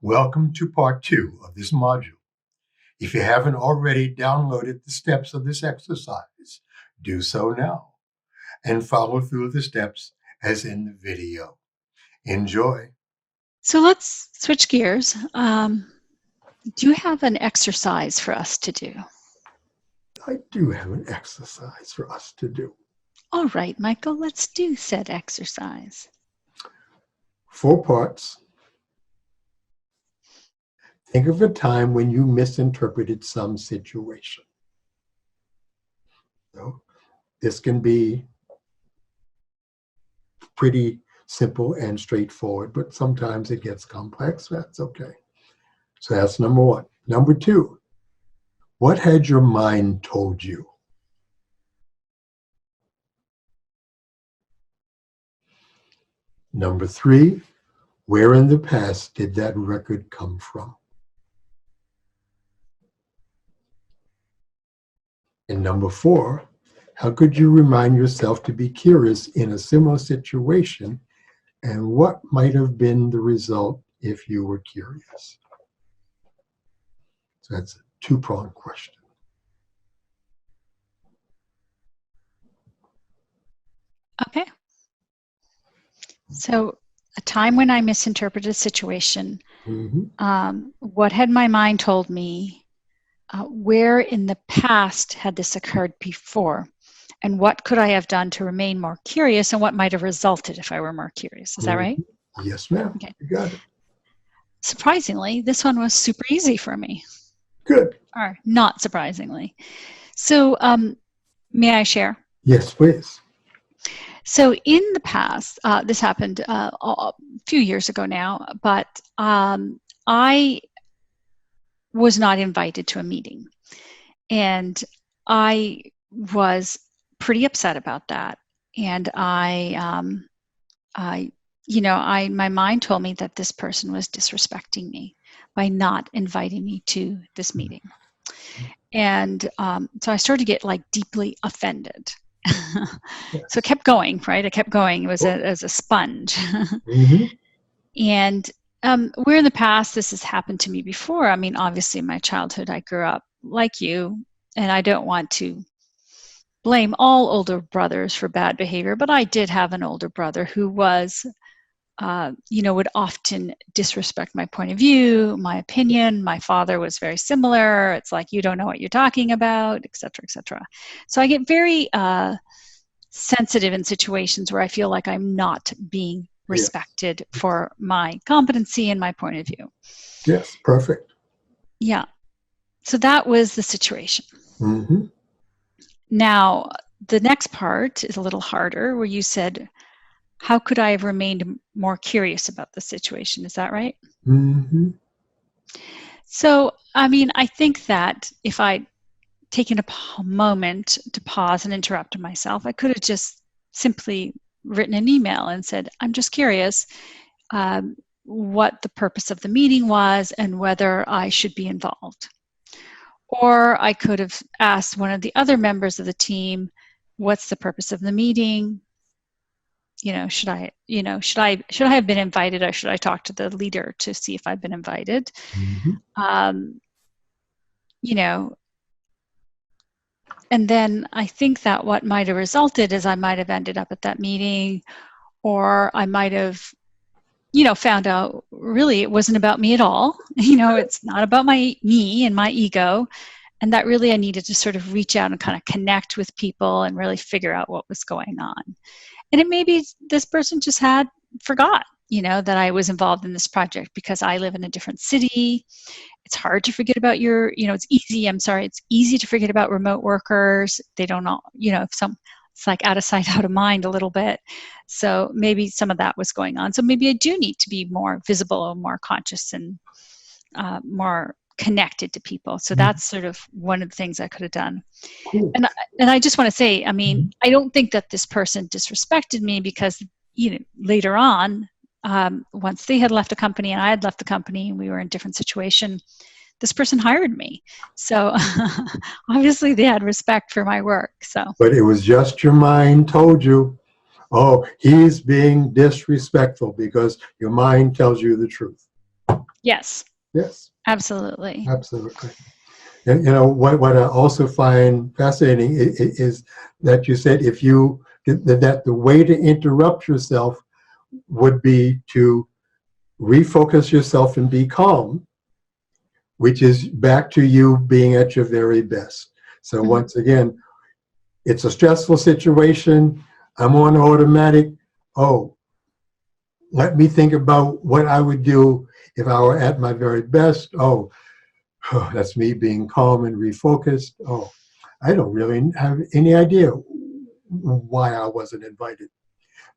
Welcome to part 2 of this module. If you haven't already downloaded the steps of this exercise, do so now and follow through the steps as in the video. Enjoy. So let's switch gears. Do you have an exercise for us to do? I do have an exercise for us to do. All right, Michael, let's do said exercise. 4 parts. Think of a time when you misinterpreted some situation. So this can be pretty simple and straightforward, but sometimes it gets complex. That's okay. So that's number 1. Number 2, what had your mind told you? Number 3, where in the past did that record come from? And number 4, how could you remind yourself to be curious in a similar situation, and what might have been the result if you were curious? So that's a 2-pronged question. Okay. So a time when I misinterpreted a situation, what had my mind told me? Where in the past had this occurred before? And what could I have done to remain more curious, and what might have resulted if I were more curious? Is that right? Yes, ma'am. Okay. You got it. Surprisingly, this one was super easy for me. Good. Or not surprisingly. So may I share? Yes, please. So in the past, this happened a few years ago now, but I was not invited to a meeting. And I was pretty upset about that. And my mind told me that this person was disrespecting me by not inviting me to this meeting. And so I started to get deeply offended. So it kept going, right? It kept going. It was as a sponge. And where in the past this has happened to me before, I mean, obviously in my childhood, I grew up like you, and I don't want to blame all older brothers for bad behavior, but I did have an older brother who was, would often disrespect my point of view, my opinion. My father was very similar. It's like, you don't know what you're talking about, et cetera, et cetera. So I get very sensitive in situations where I feel like I'm not being respected for my competency and my point of view. Yes, perfect. Yeah. So that was the situation. Now, the next part is a little harder, where you said, how could I have remained more curious about the situation? Is that right? So, I mean, I think that if I'd taken a moment to pause and interrupt myself, I could have just simply written an email and said, I'm just curious what the purpose of the meeting was and whether I should be involved. Or I could have asked one of the other members of the team, what's the purpose of the meeting? Should I have been invited, or should I talk to the leader to see if I've been invited? And then I think that what might have resulted is I might have ended up at that meeting, or I might have, found out really it wasn't about me at all. It's not about me and my ego. And that really I needed to sort of reach out and kind of connect with people and really figure out what was going on. And it may be this person just forgot, that I was involved in this project because I live in a different city. It's hard to forget about it's easy to forget about remote workers. They don't know, it's like out of sight, out of mind a little bit. So maybe some of that was going on. So maybe I do need to be more visible or more conscious and more connected to people. So that's sort of one of the things I could have done. And I just want to say, I mean, I don't think that this person disrespected me because, later on, once they had left the company and I had left the company and we were in a different situation, this person hired me. So obviously they had respect for my work. But it was just your mind told you, oh, he's being disrespectful, because your mind tells you the truth. Yes, Yes, absolutely. absolutely. And what I also find fascinating is that you said that the way to interrupt yourself would be to refocus yourself and be calm, which is back to you being at your very best. So Mhm. once again, it's a stressful situation. I'm on automatic. Oh, let me think about what I would do if I were at my very best. Oh, that's me being calm and refocused. Oh, I don't really have any idea why I wasn't invited.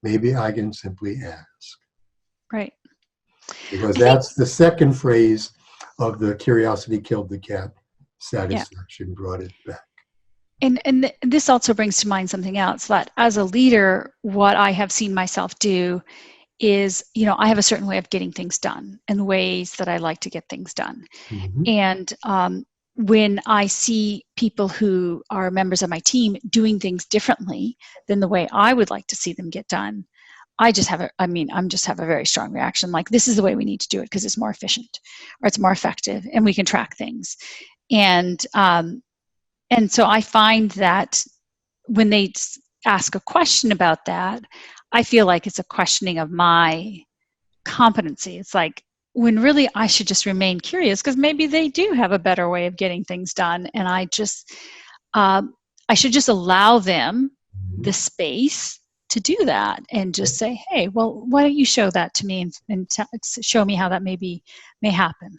Maybe I can simply ask. Right. Because I think, that's the second phrase of the curiosity killed the cat. yeah. Satisfaction brought it back. And this also brings to mind something else, that as a leader, what I have seen myself do is, I have a certain way of getting things done and ways that I like to get things done. Mm-hmm. And when I see people who are members of my team doing things differently than the way I would like to see them get done, I'm just have a very strong reaction. Like, this is the way we need to do it because it's more efficient or it's more effective and we can track things. And so I find that when they ask a question about that, I feel like it's a questioning of my competency. It's like, when really I should just remain curious, because maybe they do have a better way of getting things done, and I should just allow them Mm-hmm. the space to do that, and just say, hey, well, why don't you show that to me, and show me how that may happen.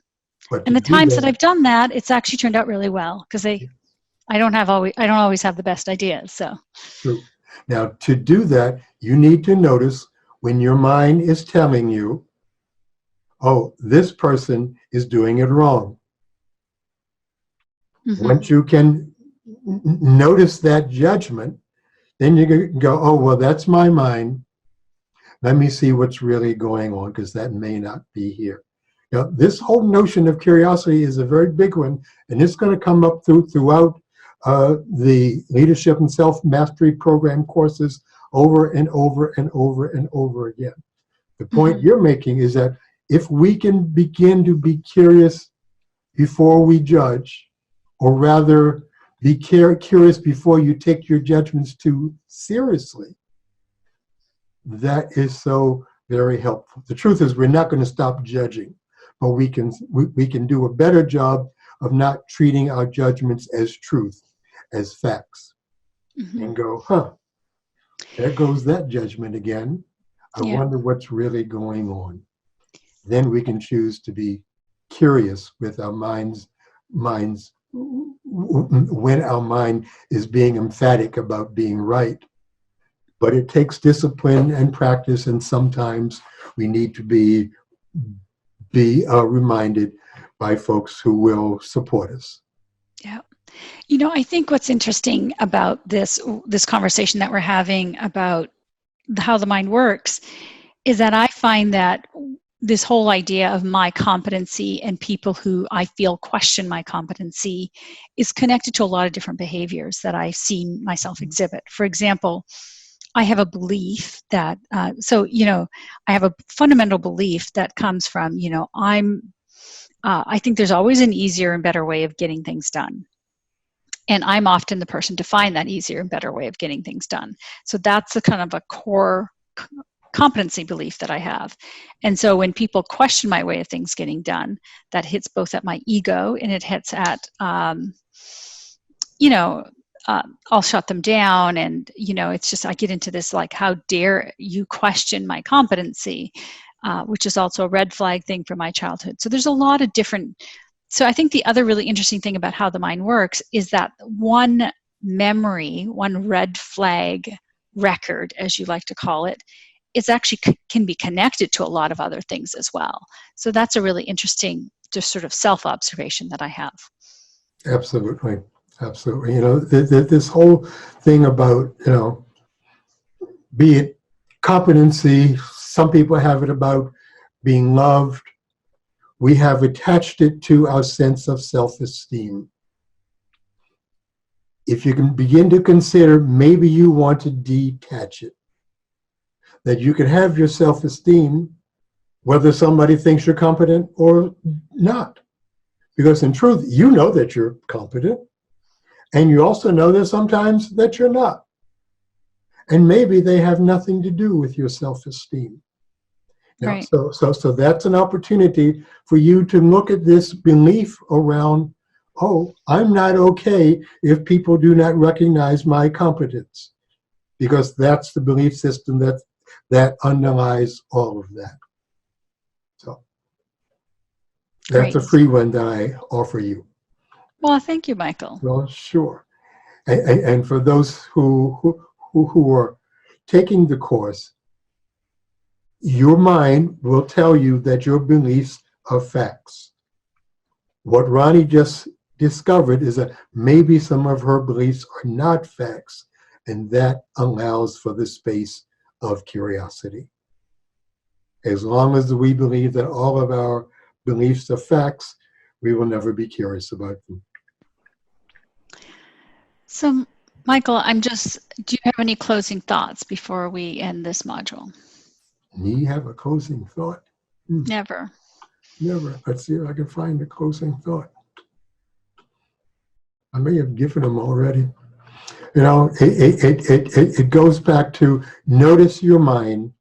But And to the do times that that, I've done that, it's actually turned out really well, because I don't always have the best ideas. So true. Now, to do that, you need to notice when your mind is telling you, oh, this person is doing it wrong. mhm. Once you can notice that judgment, then you can go, oh, well, that's my mind. Let me see what's really going on, because that may not be here. Now, this whole notion of curiosity is a very big one, and it's going to come up throughout the leadership and self-mastery program courses over and over and over and over again. The point Mhm. you're making is that if we can begin to be curious before we judge, or rather be curious before you take your judgments too seriously, that is so very helpful. The truth is, we're not going to stop judging, but we can do a better job of not treating our judgments as truth, as facts, Mhm. and go, huh, there goes that judgment again. I Yeah. wonder what's really going on. Then we can choose to be curious with our minds when our mind is being emphatic about being right. But it takes discipline and practice, and sometimes we need to be reminded by folks who will support us. Yeah. I think what's interesting about this conversation that we're having about how the mind works is that I find that this whole idea of my competency and people who I feel question my competency is connected to a lot of different behaviors that I've seen myself exhibit. For example, I have a belief that, I have a fundamental belief that comes from, I think there's always an easier and better way of getting things done. And I'm often the person to find that easier and better way of getting things done. So that's a kind of a core competency belief that I have. And so when people question my way of things getting done, that hits both at my ego and it hits at, you know, I'll shut them down. And, it's just, I get into this, like, how dare you question my competency, which is also a red flag thing from my childhood. So there's a lot of different. So I think the other really interesting thing about how the mind works is that one memory, one red flag record, as you like to call it, it's actually can be connected to a lot of other things as well. So that's a really interesting just sort of self-observation that I have. Absolutely, absolutely. This whole thing about be it competency. Some people have it about being loved. We have attached it to our sense of self-esteem. If you can begin to consider, maybe you want to detach it, that you can have your self-esteem, whether somebody thinks you're competent or not. Because in truth, you know that you're competent, and you also know that sometimes that you're not. And maybe they have nothing to do with your self-esteem. Now, Right. so that's an opportunity for you to look at this belief around, oh, I'm not okay if people do not recognize my competence, because that's the belief system that underlies all of that. So that's Great. a free one that I offer you. Well, thank you, Michael. Well, sure. And for those who are taking the course, your mind will tell you that your beliefs are facts. What Ronnie just discovered is that maybe some of her beliefs are not facts, and that allows for the space of curiosity. As long as we believe that all of our beliefs are facts, we will never be curious about them. So, Michael, do you have any closing thoughts before we end this module? Me have a closing thought? Never. Never. Let's see if I can find a closing thought. I may have given them already. You know, it goes back to notice your mind.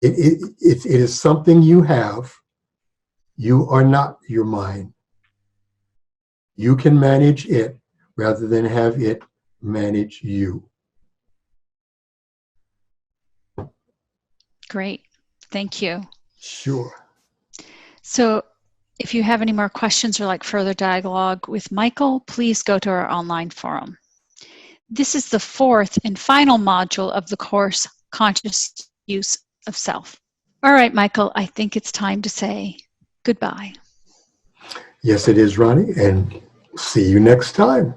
It is something you have. You are not your mind. You can manage it rather than have it manage you. Great. Thank you. Sure. So if you have any more questions or like further dialogue with Michael, please go to our online forum. This is the fourth and final module of the course, Conscious Use of Self. All right, Michael, I think it's time to say goodbye. Yes, it is, Ronnie, and see you next time.